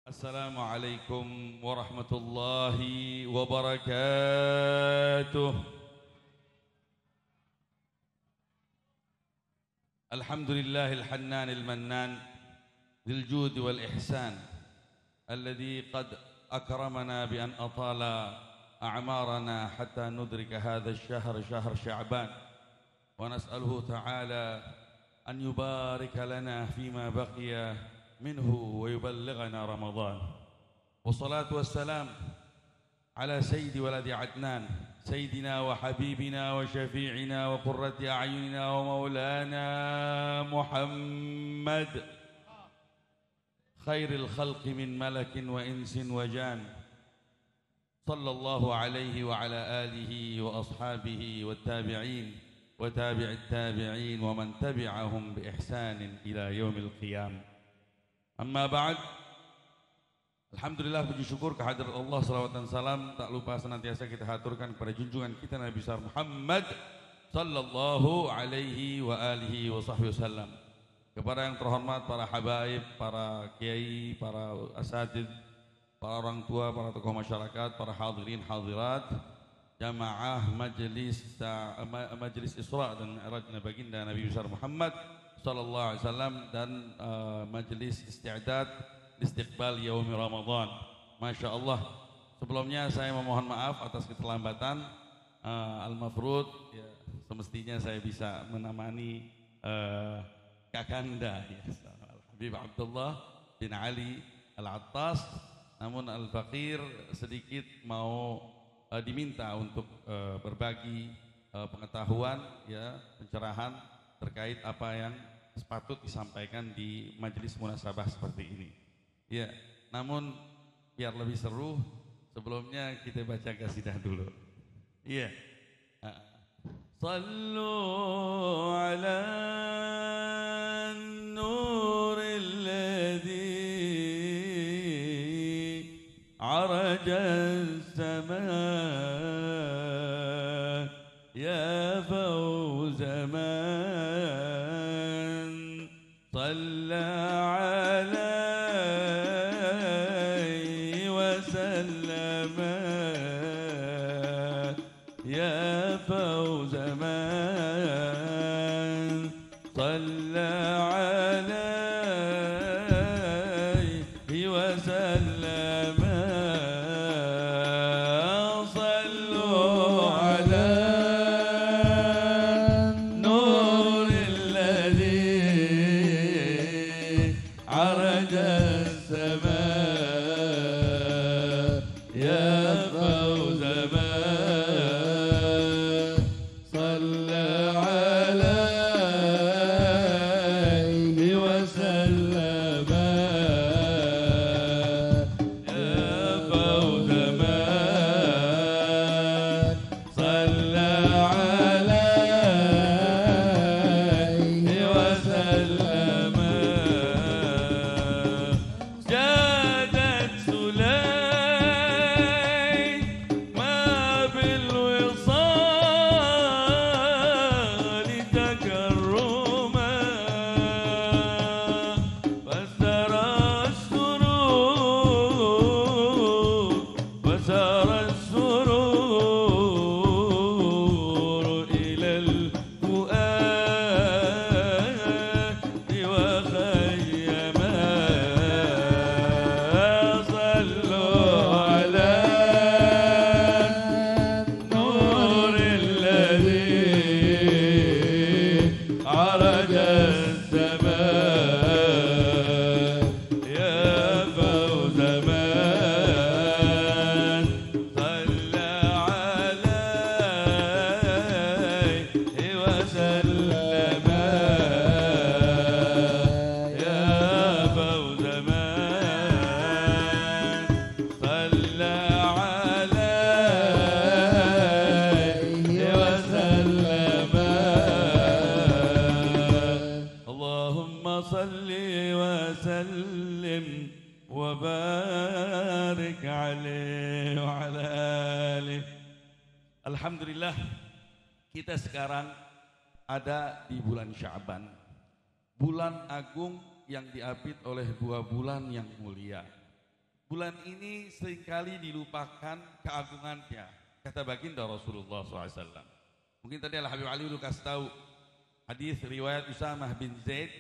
Assalamualaikum warahmatullahi wabarakatuh. Alhamdulillahil hannanil mannan dzil judi wal ihsan alladzi qad akramana bi an atala a'marana hatta nudrika hadha asy-syahr syahr Sya'ban wa nas'aluhu ta'ala an yubarika lana fima baqiya minhu wa yuballighana Ramadan. Wassalatu wassalam ala sayyidi waladi Adnan sayyidina wa habibina wa syafi'ina wa qurrati a'yunina wa maulana Muhammad khairil khalqi min malakin wa insin wa jan sallallahu alaihi wa ala alihi wa ashabihi wa tabi'in wa tabi'it tabi'in wa man tabi'ahum bi ihsanin ila yaumil qiyam. Amma ba'd. Alhamdulillah, puji syukur kehadirat Allah, salawat dan salam tak lupa senantiasa kita haturkan kepada junjungan kita Nabi besar Muhammad sallallahu alaihi wa alihi wa sahbihi wasallam. Kepada yang terhormat para habaib, para kiai, para asatid, para orang tua, para tokoh masyarakat, para hadirin hadirat, jamaah majelis Isra dan Mi'raj baginda Nabi besar Muhammad sallallahu alaihi wasallam dan majelis isti'dad istiqbal yaumi Ramadan. Masya Allah. Sebelumnya saya memohon maaf atas keterlambatan. Al-mafrud ya, semestinya saya bisa menemani Kakanda ya, Habib Abdullah bin Ali Al-Attas, namun Al-Faqir sedikit mau diminta untuk berbagi pengetahuan ya, pencerahan terkait apa yang sepatut disampaikan di majelis munasabah seperti ini. Ya, namun biar lebih seru, sebelumnya kita baca qasidah dulu. Iya. Sallu ala nuril ladzi araja as-samaa ya fawz man salla alaihi wa sallama ya fawz man salla alaihi wa sallama. Alhamdulillah, kita sekarang ada di bulan Sya'ban, bulan agung yang diapit oleh 2 bulan yang mulia. bulan ini seringkali dilupakan keagungannya, kata baginda Rasulullah SAW. Mungkin tadi Al Habib Ali dulu kasih tahu hadis riwayat Usamah bin Zaid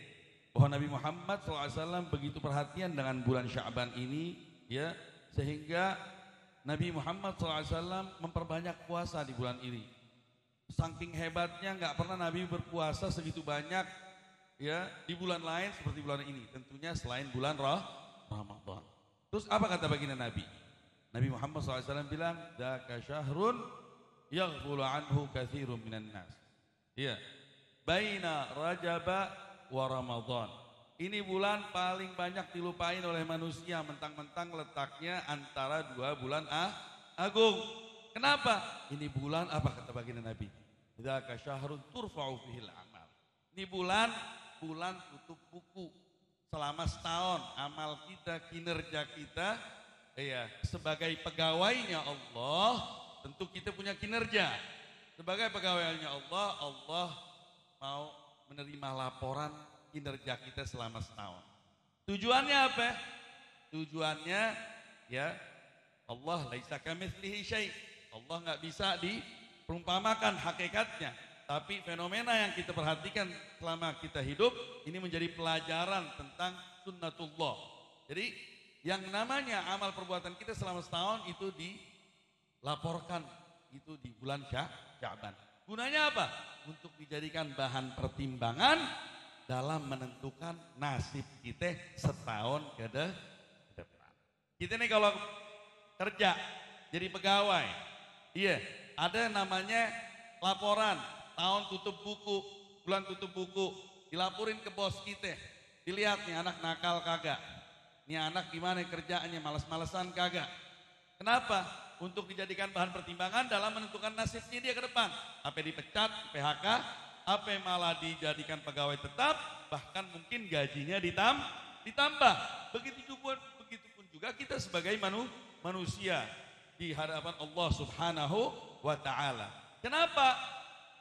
bahwa Nabi Muhammad SAW begitu perhatian dengan bulan Sya'ban ini, ya, sehingga Nabi Muhammad SAW memperbanyak puasa di bulan ini. Saking hebatnya nggak pernah Nabi berpuasa segitu banyak, ya, di bulan lain seperti bulan ini. Tentunya selain bulan Ramadan. Terus apa kata baginda Nabi? Nabi Muhammad SAW bilang, "Dzaka syahrun yaghfulu anhu katsirun minan nas." Ya, baina Rajaba wa Ramadan. Ini bulan paling banyak dilupain oleh manusia, mentang-mentang letaknya antara dua bulan agung. Kenapa? Ini bulan apa kata baginda Nabi? Dzaka syahrun turfa'u fihil amal. Ini bulan tutup buku. Selama setahun amal kita, kinerja kita, ya, sebagai pegawainya Allah, tentu kita punya kinerja. Sebagai pegawainya Allah, Allah mau menerima laporan kinerja kita selama setahun. Tujuannya apa? Tujuannya, ya, Allah laisa kamitslihi syai'. Allah nggak bisa diperumpamakan hakikatnya. Tapi fenomena yang kita perhatikan selama kita hidup ini menjadi pelajaran tentang sunnatullah. Jadi yang namanya amal perbuatan kita selama setahun itu dilaporkan itu di bulan Sya'ban. Gunanya apa? Untuk dijadikan bahan pertimbangan dalam menentukan nasib kita setahun ke depan. Kita nih kalau kerja jadi pegawai, iya, ada namanya laporan tahun tutup buku, bulan tutup buku, dilaporin ke bos kita. Dilihat nih anak nakal kagak. Nih anak gimana kerjaannya, malas-malesan kagak. Kenapa? Untuk dijadikan bahan pertimbangan dalam menentukan nasibnya dia ke depan. Apa dipecat, PHK, apa malah dijadikan pegawai tetap, bahkan mungkin gajinya ditambah. Begitupun juga kita sebagai manusia di hadapan Allah Subhanahu wa Ta'ala. Kenapa?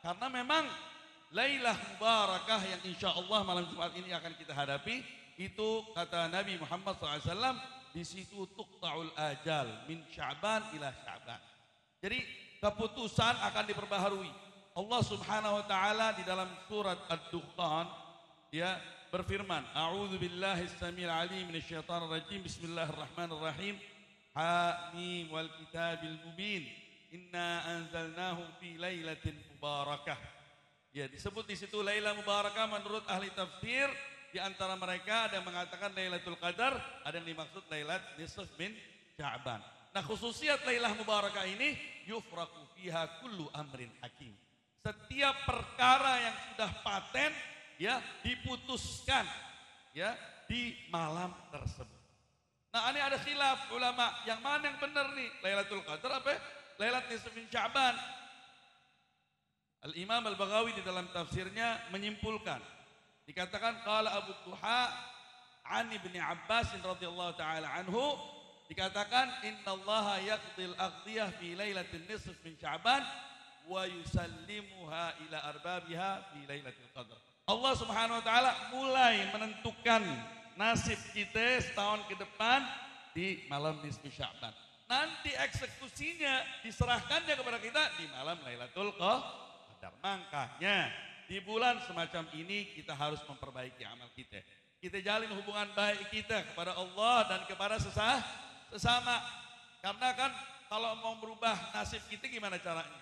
Karena memang Lailah Mubarakah yang insya Allah malam Jumat ini akan kita hadapi, itu kata Nabi Muhammad SAW, di situ tuqta'ul ajal min Sya'ban ila Sya'ban. Jadi keputusan akan diperbaharui. Allah Subhanahu wa Ta'ala di dalam surat Ad-Dukhan, ya, berfirman, A'udzu billahi as-sami'il 'alim minasyaitonir rajim. Bismillahirrahmanirrahim. Hamim wal kitabil mubin. Inna anzalnahu fi lailatin mubarakah. Ya, disebut di situ Lailah Mubarakah menurut ahli tafsir, di antara mereka ada yang mengatakan Lailatul Qadar, ada yang dimaksud Lailat nisf min Sya'ban. Nah, khususiat Lailah Mubarakah ini yufraqu fiha kullu amrin hakim. Setiap perkara yang sudah paten, ya, diputuskan, ya, di malam tersebut. Nah, ini ada khilaf ulama, yang mana yang benar nih? Lailatul Qadar apa? Lailat nisf min Sya'ban. Al-Imam Al-Baghawi di dalam tafsirnya menyimpulkan, dikatakan qala Abu Duha an Ibni Abbas radhiyallahu taala anhu, dikatakan innallaha yaqdil aqdiyah fi lailatin nisf min Sya'ban wa yusallimuha ila arbabiha fi lailatul qadar. Allah Subhanahu wa taala mulai menentukan nasib kita setahun ke depan di malam nisfu Sya'ban. Nanti eksekusinya diserahkannya kepada kita di malam Lailatul Qadar. Makanya di bulan semacam ini kita harus memperbaiki amal kita. Kita jalin hubungan baik kita kepada Allah dan kepada sesama. Karena kan kalau mau merubah nasib kita gimana caranya?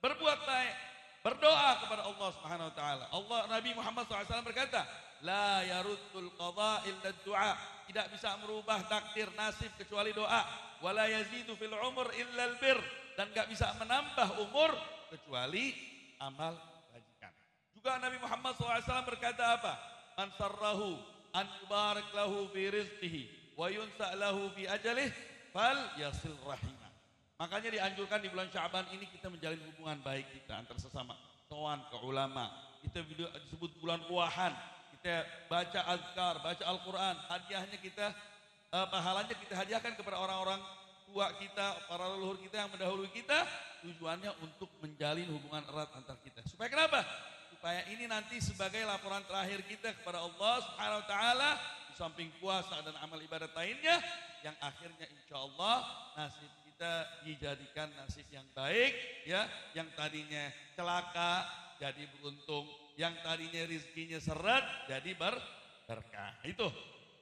Berbuat baik, berdoa kepada Allah Subhanahu wa taala. Nabi Muhammad SAW berkata, la yaruddul qadha illa du'a. Tidak bisa merubah takdir nasib kecuali doa. Wala yazidu fil umur illa albir. Dan enggak bisa menambah umur kecuali amal kebajikan. Juga Nabi Muhammad SAW berkata apa? Man sarrahu an yubarak lahu fi rizqihi wa yunsa lahu fi ajalih fal yasil rahimah. Makanya dianjurkan di bulan Sya'ban ini kita menjalin hubungan baik kita antar sesama, kawan ke ulama. Kita disebut bulan ruahan. Kita baca azkar, baca Al-Quran, hadiahnya kita, pahalanya kita hadiahkan kepada orang-orang tua kita, para leluhur kita yang mendahului kita, tujuannya untuk menjalin hubungan erat antar kita. Supaya kenapa? Supaya ini nanti sebagai laporan terakhir kita kepada Allah Subhanahu wa taala, di samping puasa dan amal ibadat lainnya, yang akhirnya insya Allah nasib kita dijadikan nasib yang baik, ya, yang tadinya celaka jadi beruntung, yang tadinya rizkinya seret jadi berkah.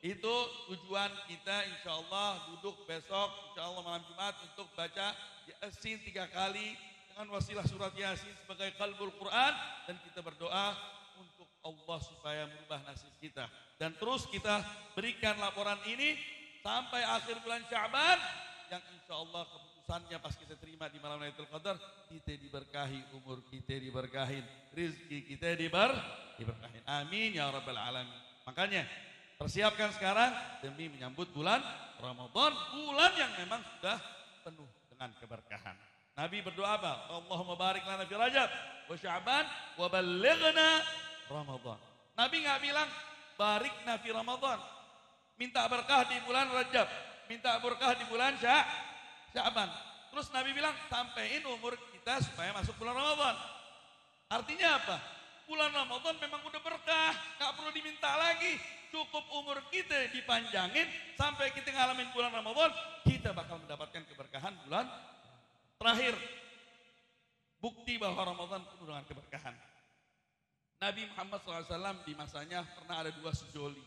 Itu tujuan kita insya Allah duduk besok insya Allah malam Jumat untuk baca Yasin 3 kali dengan wasilah surat Yasin sebagai qalbul Quran, dan kita berdoa untuk Allah supaya merubah nasib kita, dan terus kita berikan laporan ini sampai akhir bulan Sya'ban yang insya Allah keputusannya pas kita terima di malam Lailatul Qadar, kita diberkahi, umur kita diberkahin, rizki kita diberkahin. Amin ya rabbal alamin. Makanya persiapkan sekarang demi menyambut bulan Ramadan, bulan yang memang sudah penuh dengan keberkahan. Nabi berdoa apa? Allahumma barik lana fi Rajab wa Sya'ban wa ballighna Ramadan. Nabi enggak bilang barikna fi Ramadan, minta berkah di bulan Rajab, minta berkah di bulan Sya'ban. Terus Nabi bilang sampein umur kita supaya masuk bulan Ramadan. Artinya apa? Bulan Ramadan memang udah berkah, gak perlu diminta lagi. Cukup umur kita dipanjangin sampai kita ngalamin bulan Ramadan, kita bakal mendapatkan keberkahan bulan terakhir. Bukti bahwa Ramadan penuh dengan keberkahan. Nabi Muhammad SAW di masanya pernah ada 2 sejoli.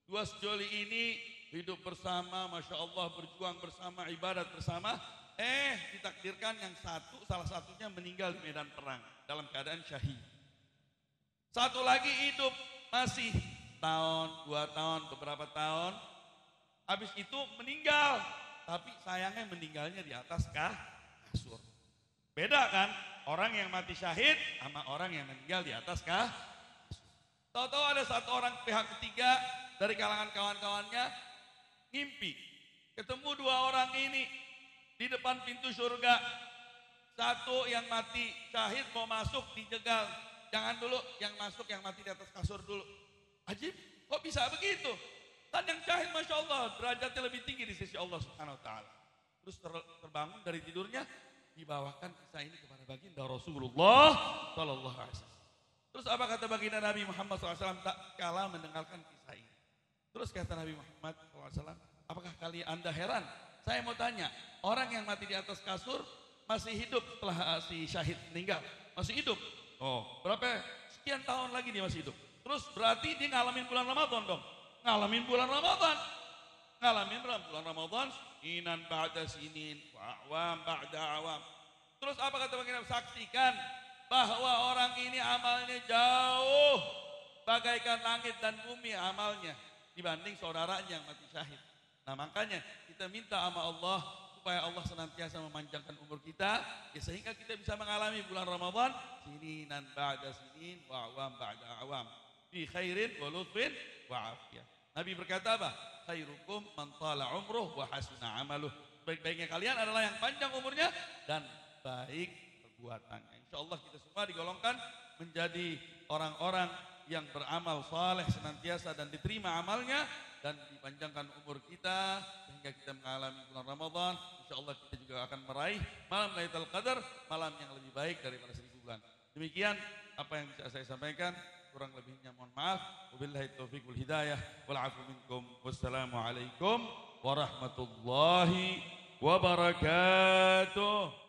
2 sejoli ini hidup bersama, Masya Allah, berjuang bersama, ibadat bersama. Ditakdirkan yang salah satunya meninggal di medan perang dalam keadaan syahid. Satu lagi hidup masih tahun, 2 tahun, beberapa tahun. Habis itu meninggal. Tapi sayangnya meninggalnya di atas kasur. Beda kan? Orang yang mati syahid sama orang yang meninggal di atas kasur. Tahu-tahu ada satu orang pihak ketiga dari kalangan kawan-kawannya ngimpi. Ketemu 2 orang ini di depan pintu surga. Satu yang mati syahid mau masuk dijegal. Jangan dulu, yang masuk yang mati di atas kasur dulu. Ajib, kok bisa begitu? Kan yang syahid Masya Allah derajatnya lebih tinggi di sisi Allah Subhanahu Wa Taala. Terus terbangun dari tidurnya, dibawakan kisah ini kepada baginda Rasulullah Sallallahu Alaihi Wasallam. Terus apa kata baginda Nabi Muhammad SAW tak kalah mendengarkan kisah ini? Terus kata Nabi Muhammad SAW, apakah kalian Anda heran? Saya mau tanya, orang yang mati di atas kasur masih hidup setelah si syahid meninggal? Masih hidup? Oh, berapa sekian tahun lagi dia masih hidup. Terus berarti dia ngalamin bulan Ramadan dong. Ngalamin bulan Ramadan. Ngalamin bulan Ramadan, inan ba'da sinin, wa'awam ba'da awam. Terus apa kata baginda? Saksikan bahwa orang ini amalnya jauh bagaikan langit dan bumi amalnya dibanding saudaranya yang mati syahid. Nah makanya kita minta sama Allah supaya Allah senantiasa memanjangkan umur kita, ya sehingga kita bisa mengalami bulan Ramadan sininan ba'da sinin wa awam ba'da awam fi khairin wa lutfin wa afiyah. Nabi berkata apa? Khairukum man tala umruh wa hasuna amaluh. Baik-baiknya kalian adalah yang panjang umurnya dan baik perbuatannya. Insyaallah kita semua digolongkan menjadi orang-orang yang beramal saleh senantiasa dan diterima amalnya, dan dipanjangkan umur kita sehingga kita mengalami bulan Ramadan. Insyaallah kita juga akan meraih malam Lailatul Qadar, malam yang lebih baik daripada 1000 bulan. Demikian apa yang bisa saya sampaikan, kurang lebihnya mohon maaf. Wabillahi taufiq wal hidayah wal afu minkum. Wassalamualaikum warahmatullahi wabarakatuh.